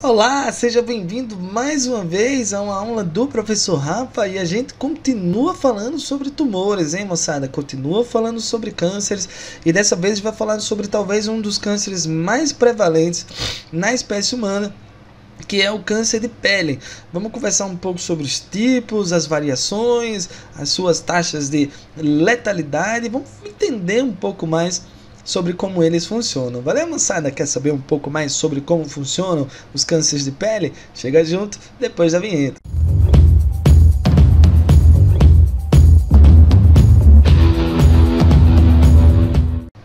Olá, seja bem-vindo mais uma vez a uma aula do professor Rafa e a gente continua falando sobre tumores, hein, moçada? Continua falando sobre cânceres e dessa vez a gente vai falar sobre talvez um dos cânceres mais prevalentes na espécie humana, que é o câncer de pele. Vamos conversar um pouco sobre os tipos, as variações, as suas taxas de letalidade, vamos entender um pouco mais sobre como eles funcionam. Valeu, moçada? Quer saber um pouco mais sobre como funcionam os cânceres de pele? Chega junto depois da vinheta.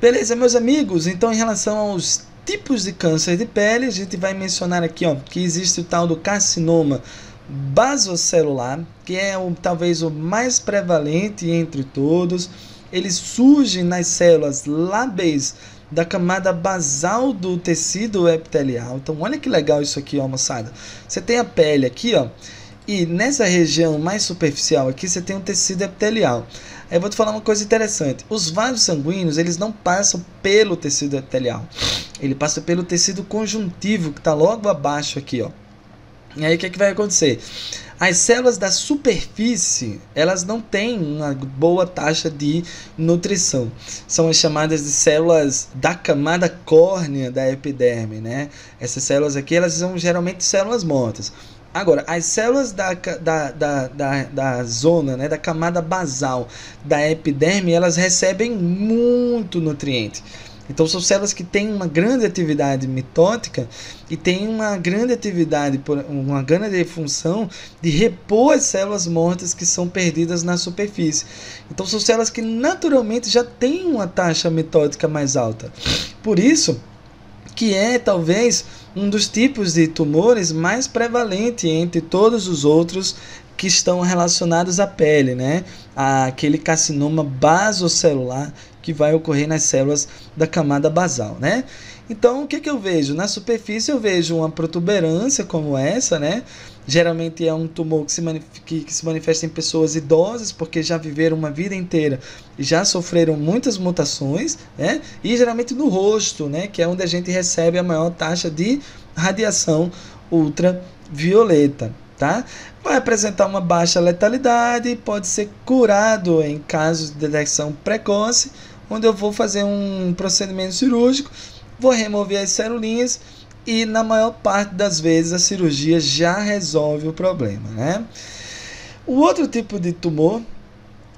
Beleza, meus amigos? Então, em relação aos tipos de câncer de pele, a gente vai mencionar aqui, que existe o tal do carcinoma basocelular, que é talvez o mais prevalente entre todos. Ele surge nas células lábeis da camada basal do tecido epitelial. Então, olha que legal isso aqui, moçada. Você tem a pele aqui, e nessa região mais superficial aqui, você tem um tecido epitelial. Aí eu vou te falar uma coisa interessante. Os vasos sanguíneos, eles não passam pelo tecido epitelial. Ele passa pelo tecido conjuntivo, que está logo abaixo aqui, E aí, o que vai acontecer? As células da superfície, elas não têm uma boa taxa de nutrição. São as chamadas de células da camada córnea da epiderme, né? Essas células aqui, elas são geralmente células mortas. Agora, as células da zona, né, da camada basal da epiderme, elas recebem muito nutriente. Então, são células que têm uma grande atividade mitótica e têm uma grande atividade, uma grande função de repor as células mortas que são perdidas na superfície. Então, são células que naturalmente já têm uma taxa mitótica mais alta. Por isso que é talvez um dos tipos de tumores mais prevalente entre todos os outros que estão relacionados à pele, né? Aquele carcinoma basocelular que vai ocorrer nas células da camada basal, né? Então, o que eu vejo? Na superfície eu vejo uma protuberância como essa, né? Geralmente é um tumor que se manifesta em pessoas idosas, porque já viveram uma vida inteira e já sofreram muitas mutações, né? E geralmente no rosto, né? Que é onde a gente recebe a maior taxa de radiação ultravioleta, tá? Vai apresentar uma baixa letalidade, pode ser curado em casos de detecção precoce, onde eu vou fazer um procedimento cirúrgico, vou remover as celulinhas e na maior parte das vezes a cirurgia já resolve o problema, né? O outro tipo de tumor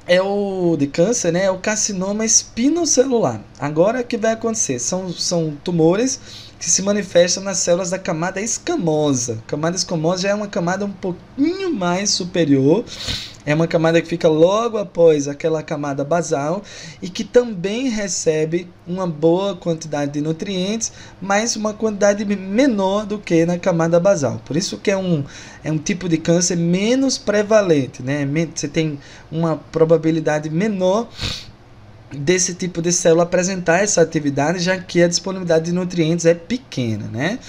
é o de câncer, né? É o carcinoma espinocelular. Agora o que vai acontecer? São tumores que se manifestam nas células da camada escamosa. A camada escamosa já é uma camada um pouquinho mais superior. É uma camada que fica logo após aquela camada basal e que também recebe uma boa quantidade de nutrientes, mas uma quantidade menor do que na camada basal. Por isso que é um tipo de câncer menos prevalente, né? Você tem uma probabilidade menor desse tipo de célula apresentar essa atividade, já que a disponibilidade de nutrientes é pequena, né?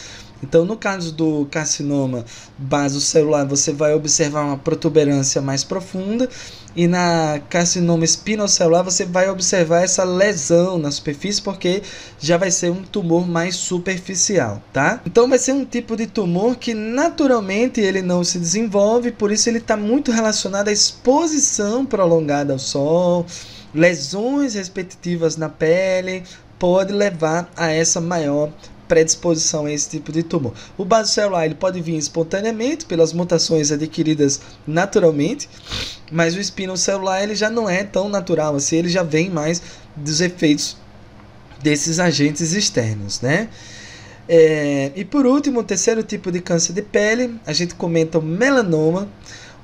Então, no caso do carcinoma basocelular, você vai observar uma protuberância mais profunda, e na carcinoma espinocelular você vai observar essa lesão na superfície, porque já vai ser um tumor mais superficial, tá? Então vai ser um tipo de tumor que naturalmente ele não se desenvolve, por isso ele está muito relacionado à exposição prolongada ao sol. Lesões repetitivas na pele pode levar a essa maior predisposição a esse tipo de tumor. O basocelular ele pode vir espontaneamente pelas mutações adquiridas naturalmente, mas o espinocelular ele já não é tão natural assim, ele já vem mais dos efeitos desses agentes externos, né? E por último, o terceiro tipo de câncer de pele, a gente comenta o melanoma.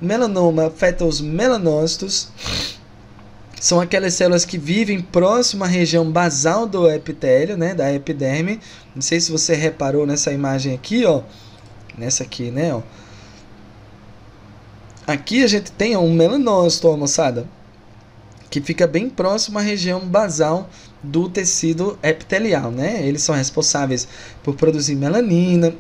O melanoma afeta os melanócitos. São aquelas células que vivem próximo à região basal do epitélio, né, da epiderme. Não sei se você reparou nessa imagem aqui, nessa aqui, né, Aqui a gente tem um melanócito, moçada, que fica bem próximo à região basal do tecido epitelial, né? Eles são responsáveis por produzir melanina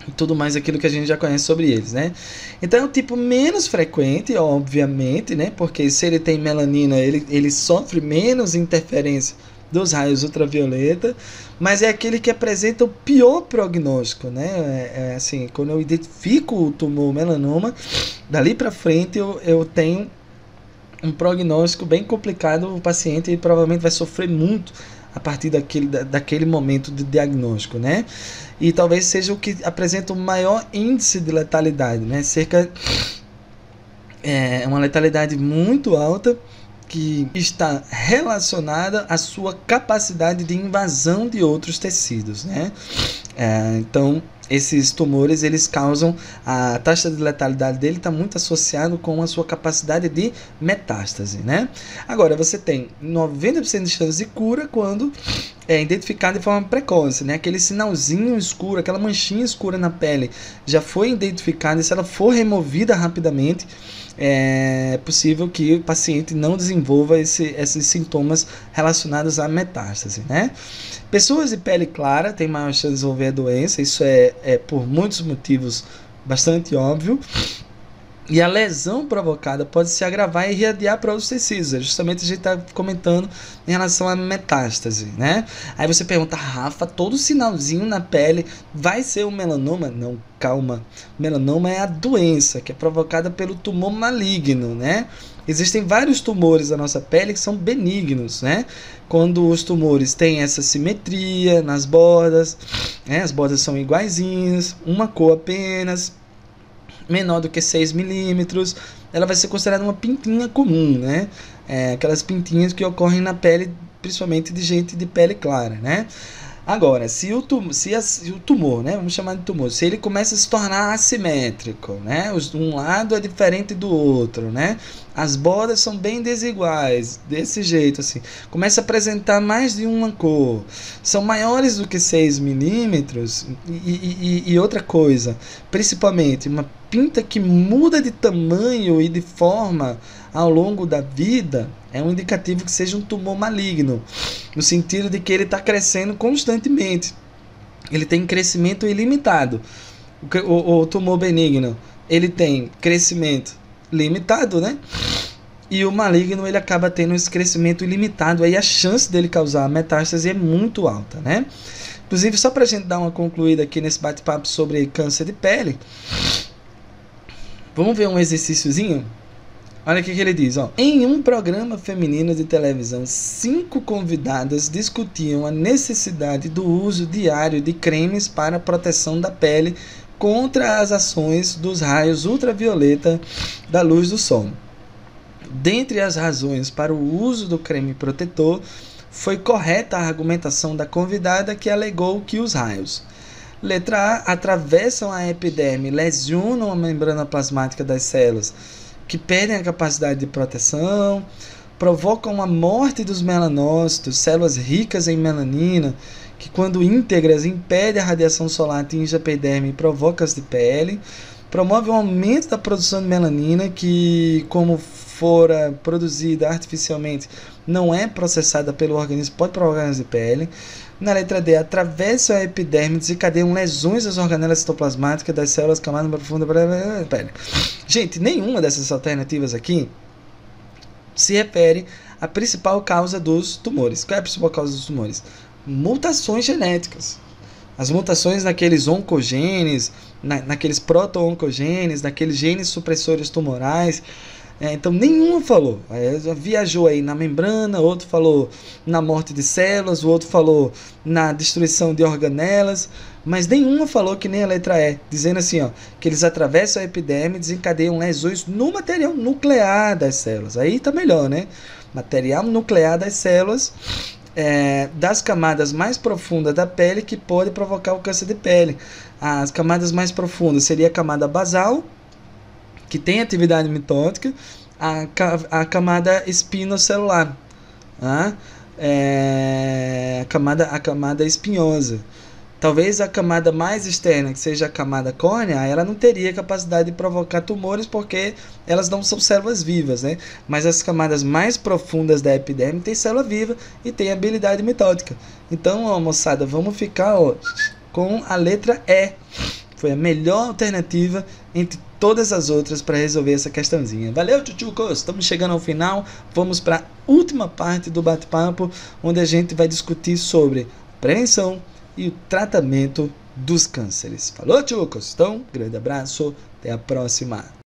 e tudo mais aquilo que a gente já conhece sobre eles, né? Então é um tipo menos frequente, obviamente, né? Porque se ele tem melanina, ele sofre menos interferência dos raios ultravioleta, mas é aquele que apresenta o pior prognóstico, né? Assim, quando eu identifico o tumor melanoma, dali para frente eu tenho um prognóstico bem complicado, o paciente provavelmente vai sofrer muito a partir daquele momento de diagnóstico, né? E talvez seja o que apresenta o maior índice de letalidade, né? Uma letalidade muito alta, que está relacionada à sua capacidade de invasão de outros tecidos, né? Então, esses tumores, eles causam, a taxa de letalidade dele está muito associado com a sua capacidade de metástase, né? Agora, você tem 90% de chance de cura quando é identificado de forma precoce, né? Aquele sinalzinho escuro, aquela manchinha escura na pele já foi identificada, e se ela for removida rapidamente, é possível que o paciente não desenvolva esses sintomas relacionados à metástase, né? Pessoas de pele clara têm maior chance de desenvolver a doença, isso é por muitos motivos bastante óbvio. E a lesão provocada pode se agravar e irradiar para outros tecidos. Justamente a gente está comentando em relação à metástase, né? Aí você pergunta, Rafa, todo sinalzinho na pele vai ser um melanoma? Não, calma. Melanoma é a doença que é provocada pelo tumor maligno, né? Existem vários tumores da nossa pele que são benignos, né? Quando os tumores têm essa simetria nas bordas, né? As bordas são iguaizinhas, uma cor apenas, menor do que 6 milímetros, ela vai ser considerada uma pintinha comum, né? Aquelas pintinhas que ocorrem na pele, principalmente de gente de pele clara, né? Agora, se o tumor, né? Vamos chamar de tumor, se ele começa a se tornar assimétrico, né? Um lado é diferente do outro, né? As bordas são bem desiguais, desse jeito assim. Começa a apresentar mais de uma cor, são maiores do que 6 milímetros e outra coisa, principalmente uma pinta que muda de tamanho e de forma ao longo da vida, é um indicativo que seja um tumor maligno, no sentido de que ele está crescendo constantemente, ele tem crescimento ilimitado. O tumor benigno, ele tem crescimento limitado, né? E o maligno, ele acaba tendo esse crescimento ilimitado, aí a chance dele causar metástase é muito alta, né? Inclusive, só para a gente dar uma concluída aqui nesse bate-papo sobre câncer de pele, vamos ver um exercíciozinho? Olha o que ele diz, ó. Em um programa feminino de televisão, 5 convidadas discutiam a necessidade do uso diário de cremes para proteção da pele contra as ações dos raios ultravioleta da luz do sol. Dentre as razões para o uso do creme protetor, foi correta a argumentação da convidada, que alegou que os raios, letra A, atravessam a epiderme, lesionam a membrana plasmática das células, que perdem a capacidade de proteção, provocam a morte dos melanócitos, células ricas em melanina, que quando íntegras impedem a radiação solar atingir a epiderme e provoca as de pele, promove o aumento da produção de melanina, que, como fora produzida artificialmente, não é processada pelo organismo, pode provocar câncer de pele. Na letra D, atravessa a epiderme, desencadeiam lesões das organelas citoplasmáticas das células camadas profundas da pele. Gente, nenhuma dessas alternativas aqui se refere à principal causa dos tumores. Qual é a principal causa dos tumores? Mutações genéticas. As mutações naqueles oncogenes, naqueles proto-oncogenes, naqueles genes supressores tumorais. Então, nenhuma falou. Viajou aí na membrana, outro falou na morte de células, o outro falou na destruição de organelas, mas nenhuma falou que nem a letra E, dizendo assim, ó, que eles atravessam a epiderme e desencadeiam lesões no material nuclear das células. Aí tá melhor, né? Material nuclear das células, das camadas mais profundas da pele, que pode provocar o câncer de pele. As camadas mais profundas seria a camada basal, que tem atividade mitótica, a camada espinocelular, tá? A camada espinhosa. Talvez a camada mais externa, que seja a camada córnea, ela não teria capacidade de provocar tumores, porque elas não são células vivas, né? Mas as camadas mais profundas da epiderme têm célula viva e têm habilidade mitótica. Então, ó, moçada, vamos ficar, ó, com a letra E. Foi a melhor alternativa entre todas as outras para resolver essa questãozinha. Valeu, tchutchucos! Estamos chegando ao final. Vamos para a última parte do bate-papo, onde a gente vai discutir sobre prevenção e o tratamento dos cânceres. Falou, tchucos? Então, grande abraço, até a próxima.